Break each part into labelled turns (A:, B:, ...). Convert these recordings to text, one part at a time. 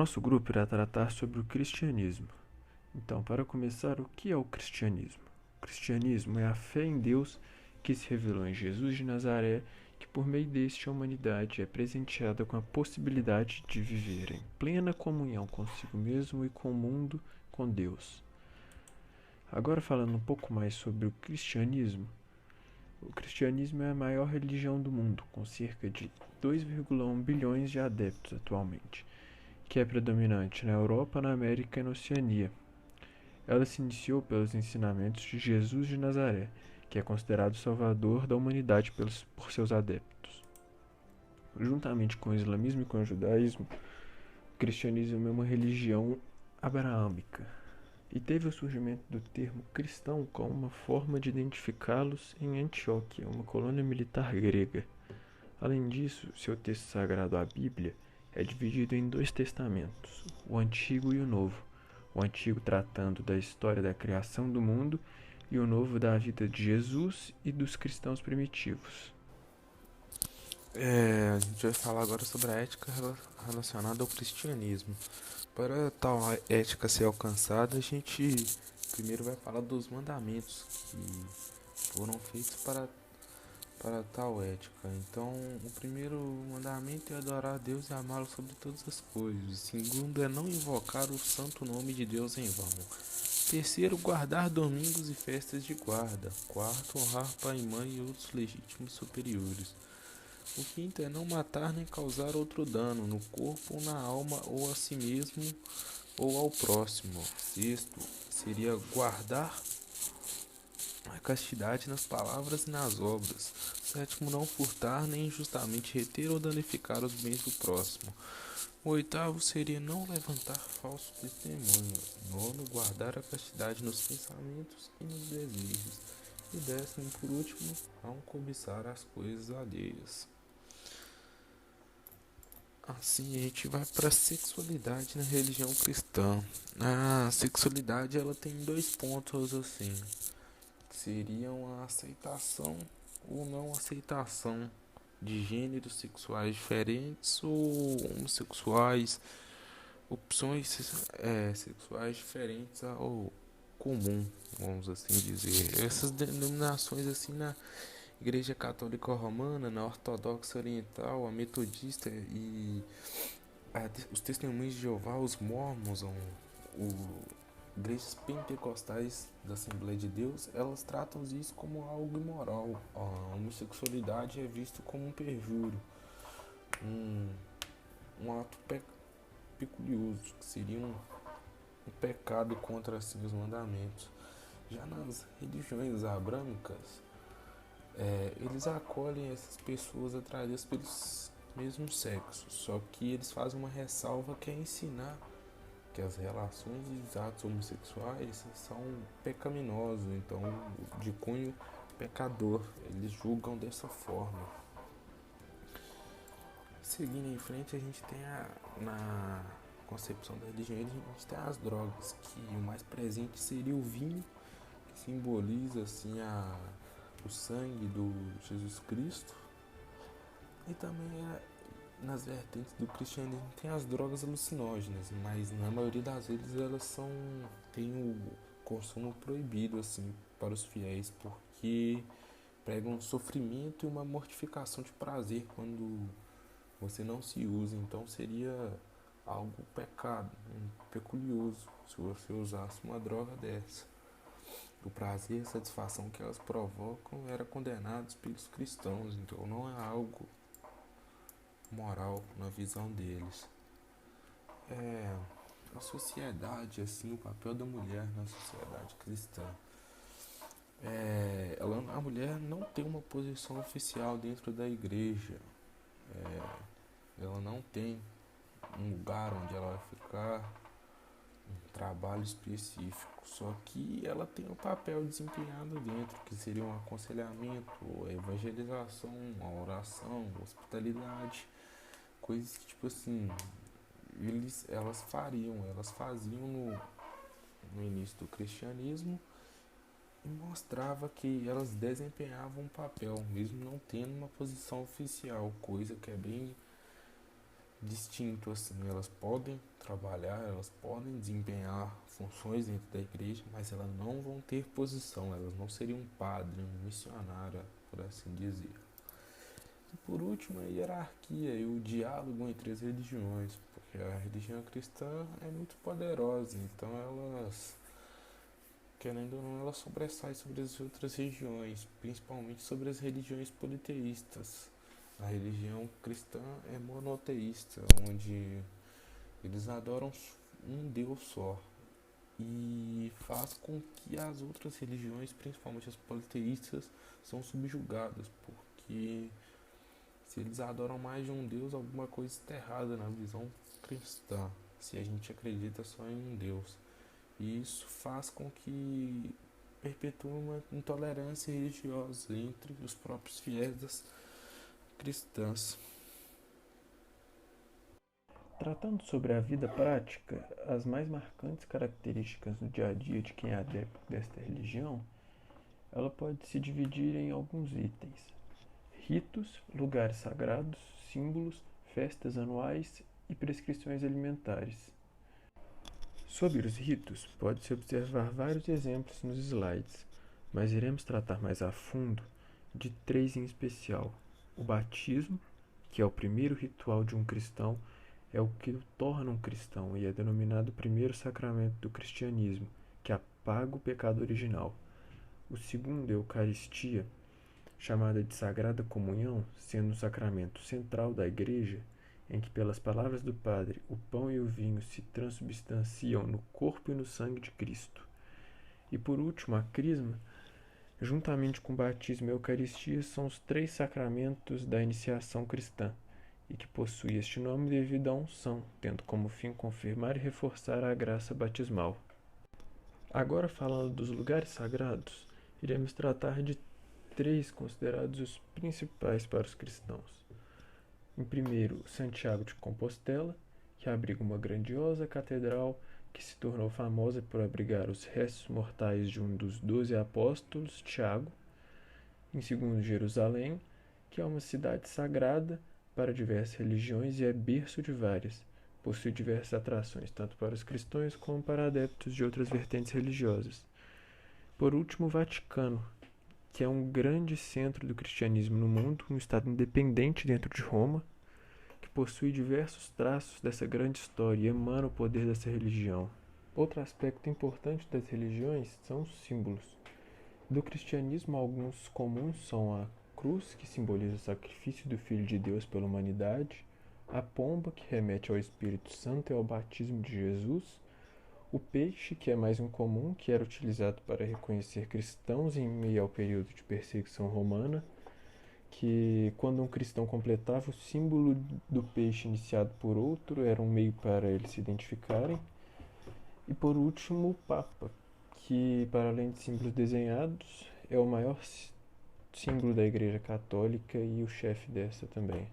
A: nosso grupo irá tratar sobre o cristianismo. Então, para começar, o que é o cristianismo? O cristianismo é a fé em Deus que se revelou em Jesus de Nazaré, que por meio deste a humanidade é presenteada com a possibilidade de viver em plena comunhão consigo mesmo e com o mundo, com Deus. Agora falando um pouco mais sobre o cristianismo. O cristianismo é a maior religião do mundo, com cerca de 2,1 bilhões de adeptos atualmente, que é predominante na Europa, na América e na Oceania. Ela se iniciou pelos ensinamentos de Jesus de Nazaré, que é considerado o salvador da humanidade por seus adeptos. Juntamente com o islamismo e com o judaísmo, o cristianismo é uma religião abraâmica e teve o surgimento do termo cristão como uma forma de identificá-los em Antioquia, uma colônia militar grega. Além disso, seu texto sagrado, a Bíblia, é dividido em dois testamentos, o Antigo e o Novo. O Antigo tratando da história da criação do mundo e o Novo da vida de Jesus e dos cristãos primitivos.
B: A gente vai falar agora sobre a ética relacionada ao cristianismo. Para tal ética ser alcançada, a gente primeiro vai falar dos mandamentos que foram feitos para tal ética. Então, o primeiro mandamento é adorar a Deus e amá-lo sobre todas as coisas. O segundo é não invocar o santo nome de Deus em vão. Terceiro, guardar domingos e festas de guarda. Quarto, honrar pai e mãe e outros legítimos superiores. O quinto é não matar nem causar outro dano no corpo ou na alma ou a si mesmo ou ao próximo. Sexto seria guardar a castidade nas palavras e nas obras. Sétimo, não furtar nem injustamente reter ou danificar os bens do próximo. O oitavo seria não levantar falso testemunho. Nono, guardar a castidade nos pensamentos e nos desejos. E décimo, por último, não cobiçar as coisas alheias. Assim, a gente vai para a sexualidade na religião cristã. A sexualidade ela tem dois pontos assim, que seriam a aceitação ou não aceitação de gêneros sexuais diferentes ou homossexuais, opções sexuais diferentes ao comum, vamos assim dizer. Essas denominações assim na Igreja Católica Romana, na Ortodoxa Oriental, a Metodista e os Testemunhos de Jeová, os Mormons, igrejas pentecostais da Assembleia de Deus, elas tratam isso como algo imoral. A homossexualidade é visto como um perjúrio, um, um ato peculioso, que seria um pecado contra assim, os mandamentos. Já nas religiões abrâmicas, eles acolhem essas pessoas atraídas pelos mesmos sexos, só que eles fazem uma ressalva que é ensinar que as relações e os atos homossexuais são pecaminosos, então de cunho pecador, eles julgam dessa forma. Seguindo em frente, a gente tem na concepção da religião, a gente tem as drogas, que o mais presente seria o vinho, que simboliza assim o sangue do Jesus Cristo. E também nas vertentes do cristianismo tem as drogas alucinógenas, mas na maioria das vezes elas têm o consumo proibido assim para os fiéis, porque pregam um sofrimento e uma mortificação de prazer quando você não se usa. Então seria algo pecado, peculioso, se você usasse uma droga dessa. O prazer e a satisfação que elas provocam era condenados pelos cristãos, então não é algo moral na visão deles. A sociedade, assim, o papel da mulher na sociedade cristã. A mulher não tem uma posição oficial dentro da igreja. Ela não tem um lugar onde ela vai ficar, um trabalho específico. Só que ela tem um papel desempenhado dentro, que seria um aconselhamento, a evangelização, a oração, a hospitalidade. Coisas que, tipo assim, elas faziam no início do cristianismo e mostrava que elas desempenhavam um papel, mesmo não tendo uma posição oficial, coisa que é distinto assim. Elas podem trabalhar, elas podem desempenhar funções dentro da igreja, mas elas não vão ter posição, elas não seriam um padre, um missionário, por assim dizer. E por último, a hierarquia e o diálogo entre as religiões, porque a religião cristã é muito poderosa, então elas, querendo ou não, ela sobressai sobre as outras religiões, principalmente sobre as religiões politeístas. A religião cristã é monoteísta, onde eles adoram um Deus só e faz com que as outras religiões, principalmente as politeístas, são subjugadas, porque se eles adoram mais de um Deus, alguma coisa está errada na visão cristã, se a gente acredita só em um Deus. E isso faz com que perpetue uma intolerância religiosa entre os próprios fiéis das cristãs.
A: Tratando sobre a vida prática, as mais marcantes características no dia a dia de quem é adepto desta religião, ela pode se dividir em alguns itens: ritos, lugares sagrados, símbolos, festas anuais e prescrições alimentares. Sobre os ritos, pode-se observar vários exemplos nos slides, mas iremos tratar mais a fundo de três em especial: o batismo, que é o primeiro ritual de um cristão, é o que o torna um cristão e é denominado o primeiro sacramento do cristianismo, que apaga o pecado original. O segundo é a Eucaristia, chamada de Sagrada Comunhão, sendo um sacramento central da Igreja, em que, pelas palavras do Padre, o pão e o vinho se transubstanciam no corpo e no sangue de Cristo. E por último, a Crisma, juntamente com o batismo e a Eucaristia, são os três sacramentos da iniciação cristã, e que possui este nome devido à unção, tendo como fim confirmar e reforçar a graça batismal. Agora, falando dos lugares sagrados, iremos tratar de três considerados os principais para os cristãos. Em primeiro, Santiago de Compostela, que abriga uma grandiosa catedral que se tornou famosa por abrigar os restos mortais de um dos 12 apóstolos, Tiago. Em segundo, Jerusalém, que é uma cidade sagrada para diversas religiões e é berço de várias. Possui diversas atrações, tanto para os cristãos como para adeptos de outras vertentes religiosas. Por último, o Vaticano, que é um grande centro do cristianismo no mundo, um estado independente dentro de Roma, que possui diversos traços dessa grande história e emana o poder dessa religião. Outro aspecto importante das religiões são os símbolos. Do cristianismo, alguns comuns são a cruz, que simboliza o sacrifício do Filho de Deus pela humanidade, a pomba, que remete ao Espírito Santo e ao batismo de Jesus, o peixe, que é mais incomum, que era utilizado para reconhecer cristãos em meio ao período de perseguição romana, que quando um cristão completava o símbolo do peixe iniciado por outro, era um meio para eles se identificarem. E por último, o Papa, que para além de símbolos desenhados, é o maior símbolo da Igreja Católica e o chefe dessa também.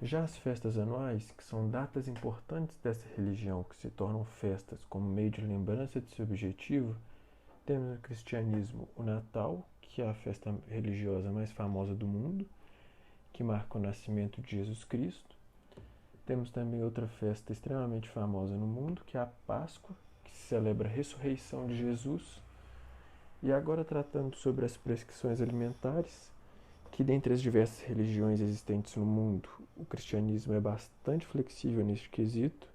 A: Já as festas anuais, que são datas importantes dessa religião que se tornam festas como meio de lembrança de seu objetivo, temos no cristianismo o Natal, que é a festa religiosa mais famosa do mundo, que marca o nascimento de Jesus Cristo. Temos também outra festa extremamente famosa no mundo, que é a Páscoa, que celebra a ressurreição de Jesus. E agora, tratando sobre as prescrições alimentares, que dentre as diversas religiões existentes no mundo, o cristianismo é bastante flexível neste quesito,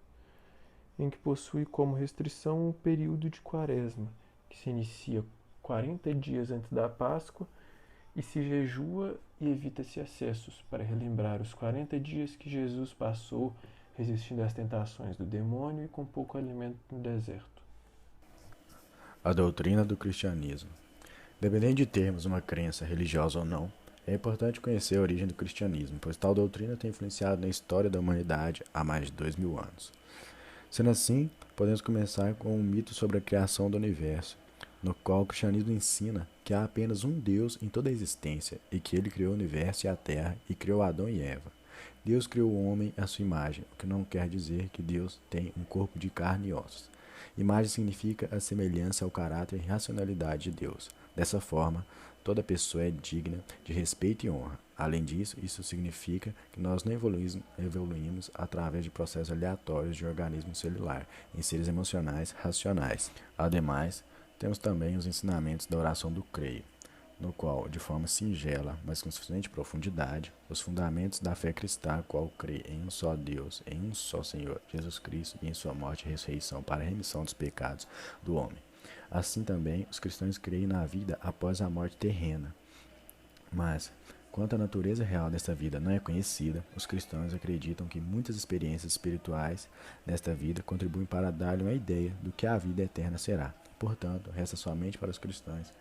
A: em que possui como restrição o período de quaresma, que se inicia 40 dias antes da Páscoa e se jejua e evita-se excessos, para relembrar os 40 dias que Jesus passou resistindo às tentações do demônio e com pouco alimento no deserto.
C: A doutrina do cristianismo. Dependendo de termos uma crença religiosa ou não, é importante conhecer a origem do cristianismo, pois tal doutrina tem influenciado na história da humanidade há mais de 2000 anos. Sendo assim, podemos começar com um mito sobre a criação do universo, no qual o cristianismo ensina que há apenas um Deus em toda a existência e que ele criou o universo e a terra e criou Adão e Eva. Deus criou o homem à sua imagem, o que não quer dizer que Deus tem um corpo de carne e ossos. Imagem significa a semelhança ao caráter e racionalidade de Deus. Dessa forma, toda pessoa é digna de respeito e honra. Além disso, isso significa que nós não evoluímos através de processos aleatórios de organismo celular, em seres emocionais racionais. Ademais, temos também os ensinamentos da oração do creio, no qual, de forma singela, mas com suficiente profundidade, os fundamentos da fé cristã, qual crê em um só Deus, em um só Senhor, Jesus Cristo, e em sua morte e ressurreição para a remissão dos pecados do homem. Assim também, os cristãos creem na vida após a morte terrena. Mas, quanto a natureza real desta vida não é conhecida, os cristãos acreditam que muitas experiências espirituais nesta vida contribuem para dar-lhe uma ideia do que a vida eterna será. Portanto, resta somente para os cristãos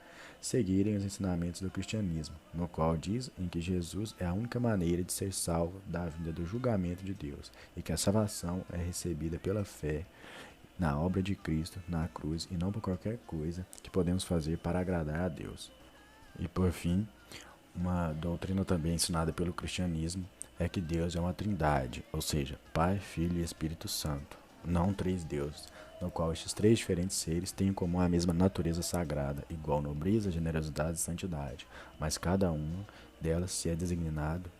C: seguirem os ensinamentos do cristianismo, no qual diz em que Jesus é a única maneira de ser salvo da vida do julgamento de Deus e que a salvação é recebida pela fé na obra de Cristo na cruz e não por qualquer coisa que podemos fazer para agradar a Deus. E por fim, uma doutrina também ensinada pelo cristianismo é que Deus é uma trindade, ou seja, Pai, Filho e Espírito Santo, não três deuses, no qual estes três diferentes seres têm em comum a mesma natureza sagrada, igual nobreza, generosidade e santidade, mas cada uma delas se é designado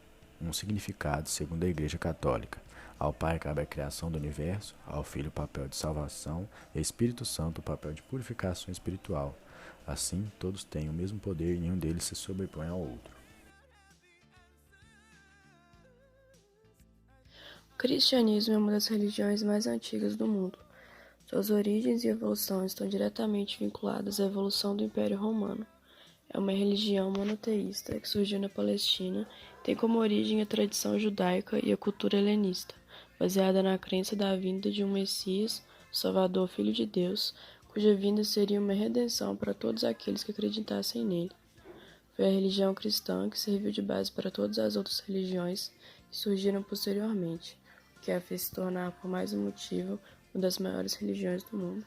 C: um significado segundo a Igreja Católica. Ao Pai cabe a criação do universo, ao Filho o papel de salvação e ao Espírito Santo o papel de purificação espiritual. Assim, todos têm o mesmo poder e nenhum deles se sobrepõe ao outro.
D: O cristianismo é uma das religiões mais antigas do mundo. Suas origens e evolução estão diretamente vinculadas à evolução do Império Romano. É uma religião monoteísta que surgiu na Palestina e tem como origem a tradição judaica e a cultura helenista, baseada na crença da vinda de um Messias, Salvador, Filho de Deus, cuja vinda seria uma redenção para todos aqueles que acreditassem nele. Foi a religião cristã que serviu de base para todas as outras religiões que surgiram posteriormente, o que a fez se tornar, por mais um motivo, uma das maiores religiões do mundo.